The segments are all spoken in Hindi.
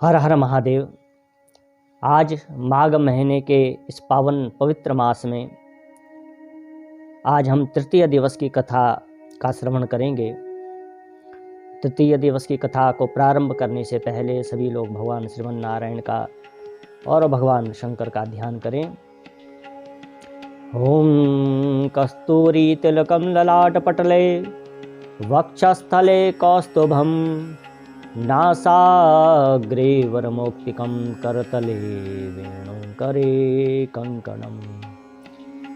हर हर महादेव। आज माघ महीने के इस पावन पवित्र मास में आज हम तृतीय दिवस की कथा का श्रवण करेंगे। तृतीय दिवस की कथा को प्रारंभ करने से पहले सभी लोग भगवान श्रीमन नारायण का और भगवान शंकर का ध्यान करें। ओम कस्तूरी तिलकम ललाटपटले वक्षस्थले कौस्तुभम नासाग्रे वरमौक्तिकं करतले वेणुकरे कंकणं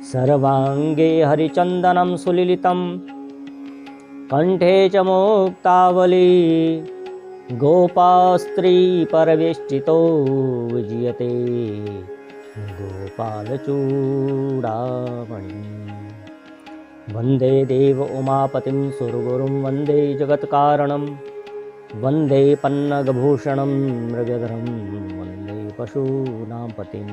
सर्वांगे हरिचंदनं सुलिलितं कंठे च मुक्तावली गोपास्त्री परवेष्टितो विजयते गोपालचूडामणि वंदे देव उमापतिं सुरगुरुं वंदे जगत्कारणं वंदे पन्नगभूषणं मृगधरं वंदे पशूनां पतिं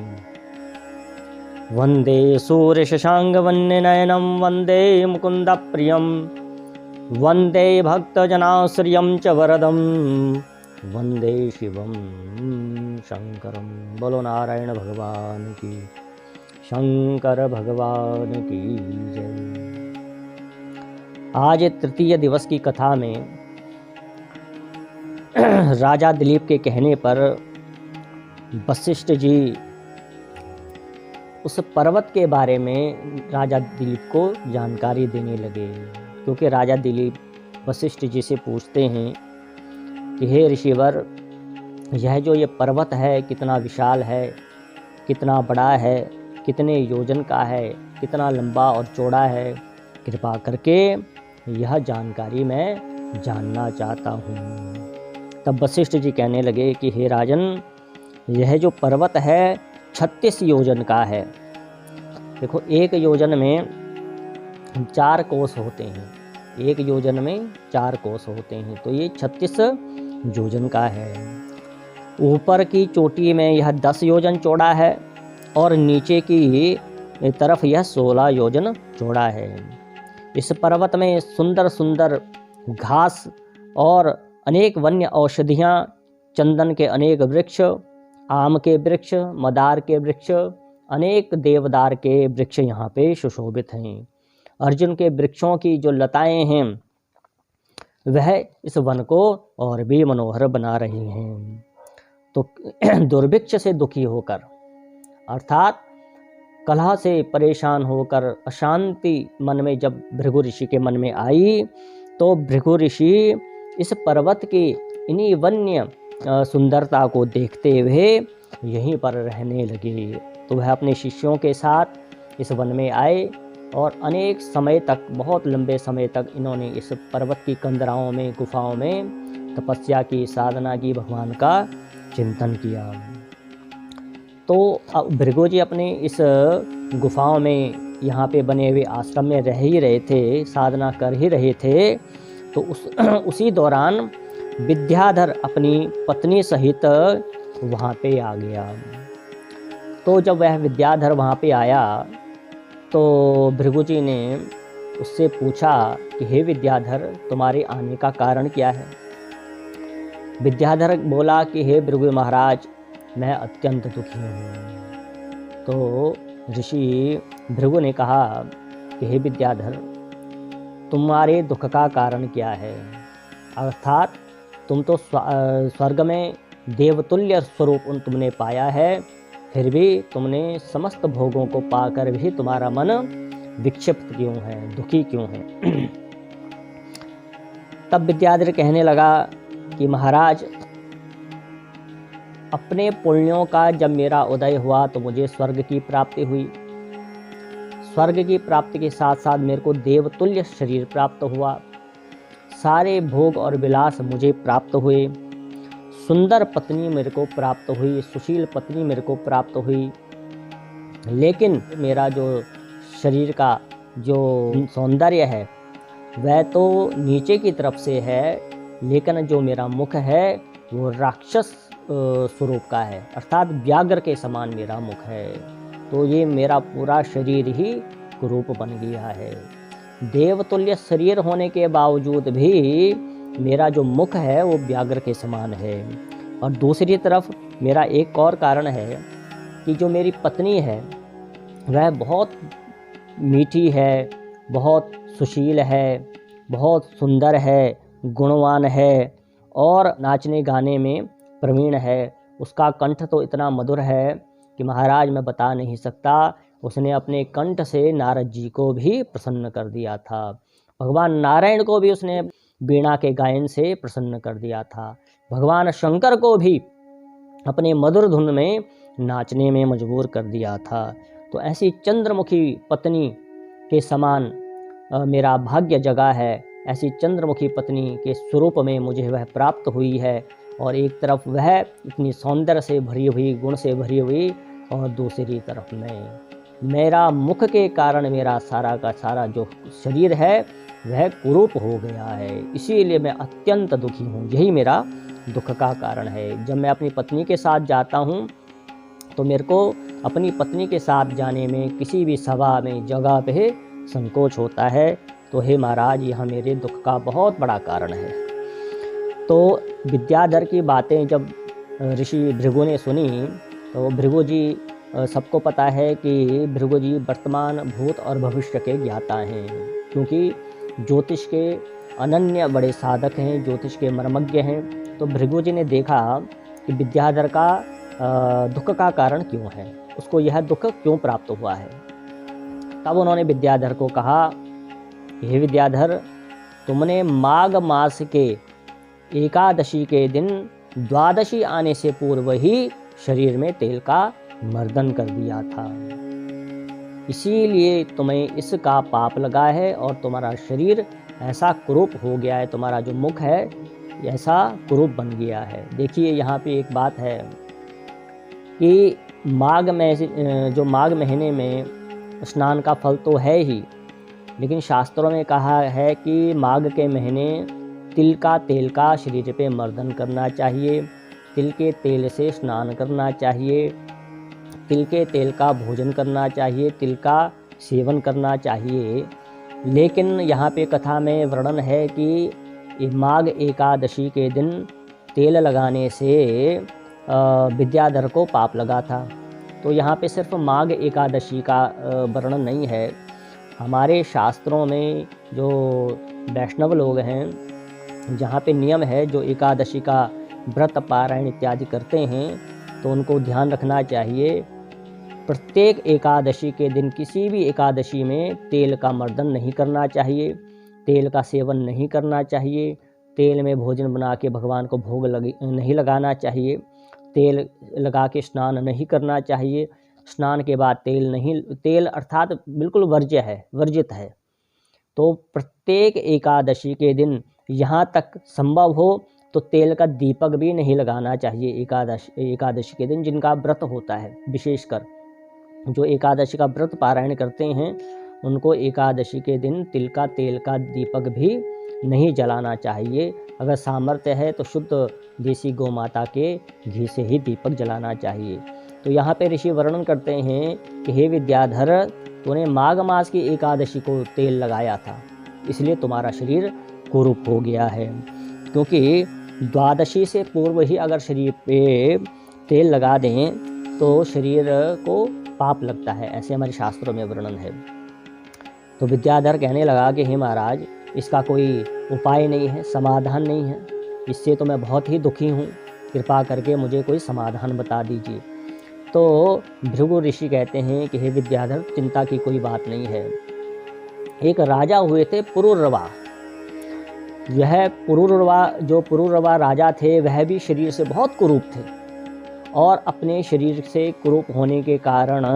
वंदे सूर्यशशाङ्कवन्यनयनं वंदे मुकुन्दप्रियं वंदे भक्तजनाश्रियं च वरदं वंदे शिवं शंकरं। बोलो नारायण भगवान की, शंकर भगवान की जय। आज तृतीय दिवस की कथा में राजा दिलीप के कहने पर वशिष्ठ जी उस पर्वत के बारे में राजा दिलीप को जानकारी देने लगे, क्योंकि राजा दिलीप वशिष्ठ जी से पूछते हैं कि हे ऋषिवर, यह जो ये पर्वत है कितना विशाल है, कितना बड़ा है, कितने योजन का है, कितना लंबा और चौड़ा है, कृपा करके यह जानकारी मैं जानना चाहता हूँ। तब वशिष्ठ जी कहने लगे कि हे राजन, यह जो पर्वत है 36 योजन का है। देखो, एक योजन में 4 कोस होते हैं, एक योजन में 4 कोस होते हैं, तो ये 36 योजन का है। ऊपर की चोटी में यह 10 योजन चौड़ा है और नीचे की तरफ यह 16 योजन चौड़ा है। इस पर्वत में सुंदर सुंदर घास और अनेक वन्य औषधियाँ, चंदन के अनेक वृक्ष, आम के वृक्ष, मदार के वृक्ष, अनेक देवदार के वृक्ष यहाँ पे सुशोभित हैं। अर्जुन के वृक्षों की जो लताएं हैं वह इस वन को और भी मनोहर बना रही हैं। तो दुर्भिक्ष से दुखी होकर, अर्थात कलह से परेशान होकर अशांति मन में जब भृगु ऋषि के मन में आई, तो भृगु ऋषि इस पर्वत की इन्हीं वन्य सुंदरता को देखते हुए यहीं पर रहने लगे। तो वह अपने शिष्यों के साथ इस वन में आए और अनेक समय तक, बहुत लंबे समय तक इन्होंने इस पर्वत की कंदराओं में, गुफाओं में तपस्या की, साधना की, भगवान का चिंतन किया। तो भृगु जी अपने इस गुफाओं में, यहाँ पे बने हुए आश्रम में रह ही रहे थे, साधना कर ही रहे थे। तो उसी दौरान विद्याधर अपनी पत्नी सहित वहाँ पे आ गया। तो जब वह विद्याधर वहाँ पे आया तो भृगु जी ने उससे पूछा कि हे विद्याधर, तुम्हारे आने का कारण क्या है? विद्याधर बोला कि हे भृगु महाराज, मैं अत्यंत दुखी हूँ। तो ऋषि भृगु ने कहा कि हे विद्याधर, तुम्हारे दुख का कारण क्या है? अर्थात तुम तो स्वर्ग में देवतुल्य स्वरूप तुमने पाया है, फिर भी तुमने समस्त भोगों को पाकर भी तुम्हारा मन विक्षिप्त क्यों है, दुखी क्यों है? तब विद्याधर कहने लगा कि महाराज, अपने पुण्यों का जब मेरा उदय हुआ तो मुझे स्वर्ग की प्राप्ति हुई। स्वर्ग की प्राप्ति के साथ साथ मेरे को देवतुल्य शरीर प्राप्त हुआ, सारे भोग और विलास मुझे प्राप्त हुए, सुंदर पत्नी मेरे को प्राप्त हुई, सुशील पत्नी मेरे को प्राप्त हुई। लेकिन मेरा जो शरीर का जो सौंदर्य है वह तो नीचे की तरफ से है, लेकिन जो मेरा मुख है वो राक्षस स्वरूप का है, अर्थात व्याघ्र के समान मेरा मुख है। तो ये मेरा पूरा शरीर ही कुरूप बन गया है। देवतुल्य शरीर होने के बावजूद भी मेरा जो मुख है वो व्याघ्र के समान है। और दूसरी तरफ मेरा एक और कारण है कि जो मेरी पत्नी है वह बहुत मीठी है, बहुत सुशील है, बहुत सुंदर है, गुणवान है और नाचने गाने में प्रवीण है। उसका कंठ तो इतना मधुर है कि महाराज मैं बता नहीं सकता। उसने अपने कंठ से नारद जी को भी प्रसन्न कर दिया था। भगवान नारायण को भी उसने वीणा के गायन से प्रसन्न कर दिया था। भगवान शंकर को भी अपने मधुर धुन में नाचने में मजबूर कर दिया था। तो ऐसी चंद्रमुखी पत्नी के समान मेरा भाग्य जगा है। ऐसी चंद्रमुखी पत्नी के स्वरूप में मुझे वह प्राप्त हुई है और एक तरफ वह इतनी सौंदर्य से भरी हुई, गुण से भरी हुई, और दूसरी तरफ मेरा मुख के कारण मेरा सारा का सारा जो शरीर है वह कुरूप हो गया है। इसीलिए मैं अत्यंत दुखी हूँ। यही मेरा दुख का कारण है। जब मैं अपनी पत्नी के साथ जाता हूँ तो मेरे को अपनी पत्नी के साथ जाने में किसी भी सभा में जगह पे संकोच होता है। तो हे महाराज, यह मेरे दुख का बहुत बड़ा कारण है। तो विद्याधर की बातें जब ऋषि भृगु ने सुनी तो भृगु जी, सबको पता है कि भृगु जी वर्तमान, भूत और भविष्य के ज्ञाता हैं, क्योंकि ज्योतिष के अनन्य बड़े साधक हैं, ज्योतिष के मर्मज्ञ हैं। तो भृगु जी ने देखा कि विद्याधर का दुख का कारण क्यों है, उसको यह दुख क्यों प्राप्त हुआ है। तब उन्होंने विद्याधर को कहा, हे विद्याधर, तुमने माघ मास के एकादशी के दिन द्वादशी आने से पूर्व ही शरीर में तेल का मर्दन कर दिया था, इसीलिए तुम्हें इसका पाप लगा है और तुम्हारा शरीर ऐसा कुरूप हो गया है, तुम्हारा जो मुख है ऐसा कुरूप बन गया है। देखिए यहाँ पे एक बात है कि जो माघ महीने में स्नान का फल तो है ही, लेकिन शास्त्रों में कहा है कि माघ के महीने तिल का तेल का शरीर पे मर्दन करना चाहिए, तिल के तेल से स्नान करना चाहिए, तिल के तेल का भोजन करना चाहिए, तिल का सेवन करना चाहिए। लेकिन यहाँ पे कथा में वर्णन है कि माघ एकादशी के दिन तेल लगाने से विद्याधर को पाप लगा था। तो यहाँ पे सिर्फ माघ एकादशी का वर्णन नहीं है। हमारे शास्त्रों में जो वैष्णव लोग हैं, जहाँ पे नियम है, जो एकादशी का व्रत पारायण इत्यादि करते हैं, तो उनको ध्यान रखना चाहिए प्रत्येक एकादशी के दिन किसी भी एकादशी में तेल का मर्दन नहीं करना चाहिए, तेल का सेवन नहीं करना चाहिए, तेल में भोजन बना के भगवान को भोग नहीं लगाना चाहिए, तेल लगा के स्नान नहीं करना चाहिए, स्नान के बाद तेल अर्थात बिल्कुल वर्जित है। तो प्रत्येक एकादशी के दिन यहाँ तक संभव हो तो तेल का दीपक भी नहीं लगाना चाहिए। एकादशी के दिन जिनका व्रत होता है, विशेषकर जो एकादशी का व्रत पारायण करते हैं, उनको एकादशी के दिन तेल का दीपक भी नहीं जलाना चाहिए। अगर सामर्थ्य है तो शुद्ध देसी गौ माता के घी से ही दीपक जलाना चाहिए। तो यहाँ पे ऋषि वर्णन करते हैं कि हे विद्याधर, तूने माघ मास की एकादशी को तेल लगाया था, इसलिए तुम्हारा शरीर कुरूप हो गया है। क्योंकि द्वादशी से पूर्व ही अगर शरीर पे तेल लगा दें तो शरीर को पाप लगता है, ऐसे हमारे शास्त्रों में वर्णन है। तो विद्याधर कहने लगा कि हे महाराज, इसका कोई उपाय नहीं है, समाधान नहीं है, इससे तो मैं बहुत ही दुखी हूँ, कृपा करके मुझे कोई समाधान बता दीजिए। तो भृगु ऋषि कहते हैं कि हे विद्याधर, चिंता की कोई बात नहीं है। एक राजा हुए थे पुरुरवा। यह पुरुरवा राजा थे, वह भी शरीर से बहुत कुरूप थे और अपने शरीर से कुरूप होने के कारण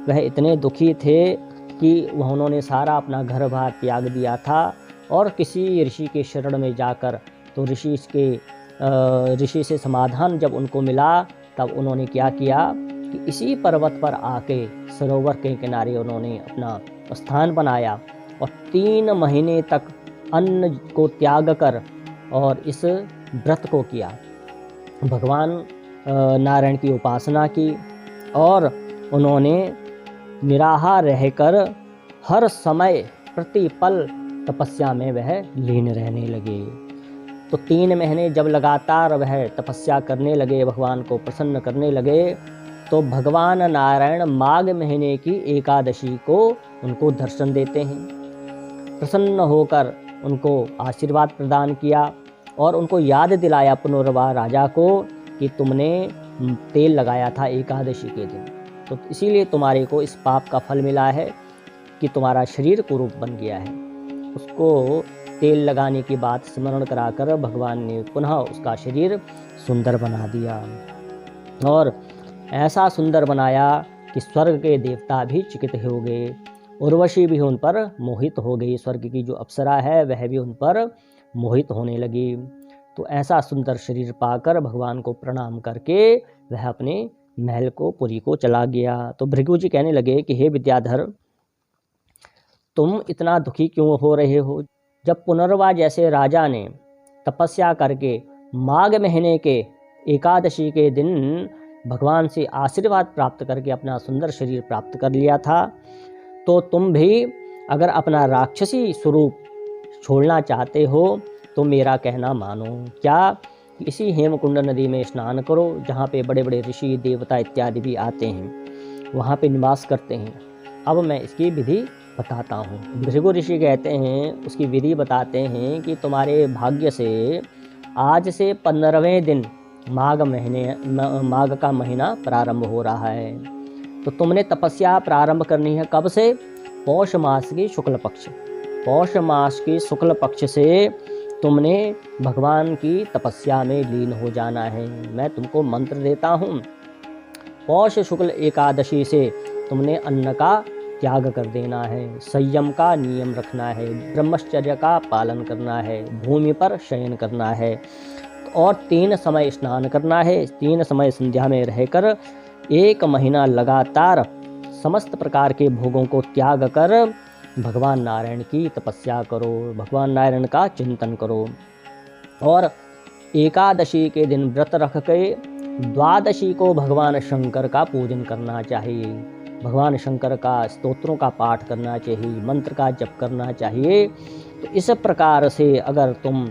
वह इतने दुखी थे कि उन्होंने सारा अपना घर बार त्याग दिया था और किसी ऋषि के शरण में जाकर, तो ऋषि से समाधान जब उनको मिला, तब उन्होंने क्या किया कि इसी पर्वत पर आके सरोवर के किनारे उन्होंने अपना स्थान बनाया और 3 महीने तक अन्न को त्याग कर और इस व्रत को किया, भगवान नारायण की उपासना की और उन्होंने निराहार रहकर हर समय प्रतिपल तपस्या में वह लीन रहने लगे। तो 3 महीने जब लगातार वह तपस्या करने लगे, भगवान को प्रसन्न करने लगे, तो भगवान नारायण माघ महीने की एकादशी को उनको दर्शन देते हैं। प्रसन्न होकर उनको आशीर्वाद प्रदान किया और उनको याद दिलाया पुनर्वा राजा को कि तुमने तेल लगाया था एकादशी के दिन, तो इसीलिए तुम्हारे को इस पाप का फल मिला है कि तुम्हारा शरीर कुरूप बन गया है। उसको तेल लगाने की बात स्मरण कराकर भगवान ने पुनः उसका शरीर सुंदर बना दिया और ऐसा सुंदर बनाया कि स्वर्ग के देवता भी चकित हो गए। उर्वशी भी उन पर मोहित हो गई, स्वर्ग की जो अप्सरा है वह भी उन पर मोहित होने लगी। तो ऐसा सुंदर शरीर पाकर भगवान को प्रणाम करके वह अपने महल को, पुरी को चला गया। तो भृगु जी कहने लगे कि हे विद्याधर, तुम इतना दुखी क्यों हो रहे हो? जब पुनर्वा जैसे राजा ने तपस्या करके माघ महीने के एकादशी के दिन भगवान से आशीर्वाद प्राप्त करके अपना सुंदर शरीर प्राप्त कर लिया था, तो तुम भी अगर अपना राक्षसी स्वरूप छोड़ना चाहते हो तो मेरा कहना मानो। क्या? इसी हेमकुंड नदी में स्नान करो, जहाँ पे बड़े बड़े ऋषि देवता इत्यादि भी आते हैं, वहाँ पे निवास करते हैं। अब मैं इसकी विधि बताता हूँ। भृगु ऋषि कहते हैं, उसकी विधि बताते हैं कि तुम्हारे भाग्य से आज से 15वें दिन माघ का महीना प्रारंभ हो रहा है। तो तुमने तपस्या प्रारंभ करनी है कब से? पौष मास की शुक्ल पक्ष। पौष मास की शुक्ल पक्ष से तुमने भगवान की तपस्या में लीन हो जाना है। मैं तुमको मंत्र देता हूँ। पौष शुक्ल एकादशी से तुमने अन्न का त्याग कर देना है, संयम का नियम रखना है, ब्रह्मचर्य का पालन करना है, भूमि पर शयन करना है और 3 समय स्नान करना है। 3 समय संध्या में रहकर 1 महीना लगातार समस्त प्रकार के भोगों को त्याग कर भगवान नारायण की तपस्या करो, भगवान नारायण का चिंतन करो। और एकादशी के दिन व्रत रख के द्वादशी को भगवान शंकर का पूजन करना चाहिए, भगवान शंकर का स्तोत्रों का पाठ करना चाहिए, मंत्र का जप करना चाहिए। तो इस प्रकार से अगर तुम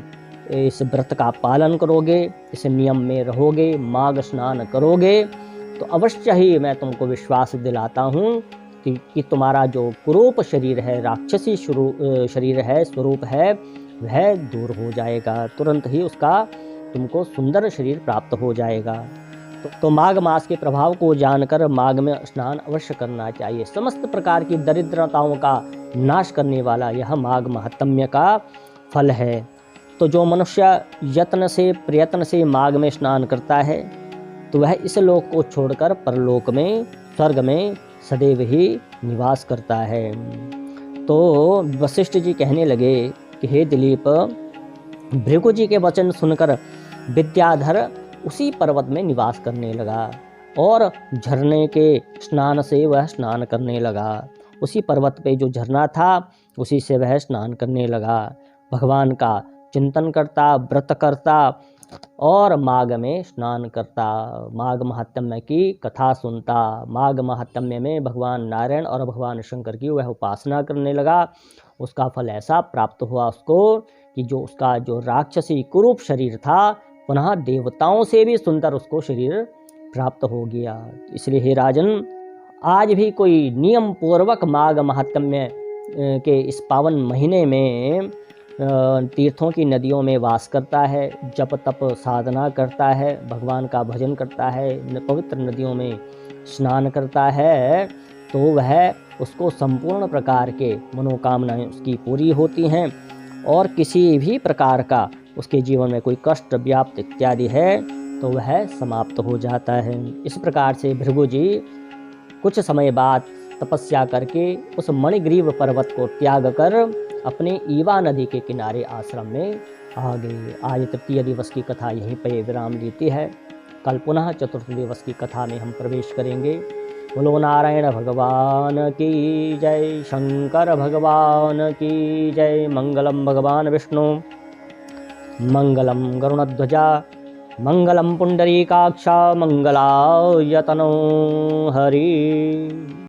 इस व्रत का पालन करोगे, इस नियम में रहोगे, माघ स्नान करोगे, तो अवश्य ही मैं तुमको विश्वास दिलाता हूँ कि तुम्हारा जो कुरूप शरीर है, राक्षसी शरीर है, स्वरूप है, वह दूर हो जाएगा। तुरंत ही उसका तुमको सुंदर शरीर प्राप्त हो जाएगा। तो माघ मास के प्रभाव को जानकर माघ में स्नान अवश्य करना चाहिए। समस्त प्रकार की दरिद्रताओं का नाश करने वाला यह माघ महात्म्य का फल है। तो जो मनुष्य यत्न से प्रयत्न से माघ में स्नान करता है, तो वह इस लोक को छोड़कर परलोक में, स्वर्ग में सदैव ही निवास करता है। तो वशिष्ठ जी कहने लगे कि हे दिलीप, भृगु जी के वचन सुनकर विद्याधर उसी पर्वत में निवास करने लगा और झरने के स्नान से वह स्नान करने लगा। उसी पर्वत पे जो झरना था उसी से वह स्नान करने लगा। भगवान का चिंतन करता, व्रत करता और माघ में स्नान करता, माघ महात्म्य की कथा सुनता, माघ महात्म्य में भगवान नारायण और भगवान शंकर की वह उपासना करने लगा। उसका फल ऐसा प्राप्त हुआ उसको कि जो उसका जो राक्षसी कुरूप शरीर था, पुनः देवताओं से भी सुंदर उसको शरीर प्राप्त हो गया। इसलिए हे राजन, आज भी कोई नियम पूर्वक माघ महात्म्य के इस पावन महीने में तीर्थों की नदियों में वास करता है, जप तप साधना करता है, भगवान का भजन करता है, पवित्र नदियों में स्नान करता है, तो वह उसको संपूर्ण प्रकार के मनोकामनाएं उसकी पूरी होती हैं और किसी भी प्रकार का उसके जीवन में कोई कष्ट व्याप्त इत्यादि है तो वह समाप्त हो जाता है। इस प्रकार से भृगु जी कुछ समय बाद तपस्या करके उस मणिग्रीव पर्वत को त्याग कर अपने ईवा नदी के किनारे आश्रम में आ गए। आज तृतीय दिवस की कथा यहीं पर विराम लेती है। कल पुनः चतुर्थ दिवस की कथा में हम प्रवेश करेंगे। बोलो नारायण भगवान की जय, शंकर भगवान की जय। मंगलम भगवान विष्णु, मंगलम गरुणध्वजा, मंगलम पुंडरीकाक्षा, मंगलाय तनो हरि।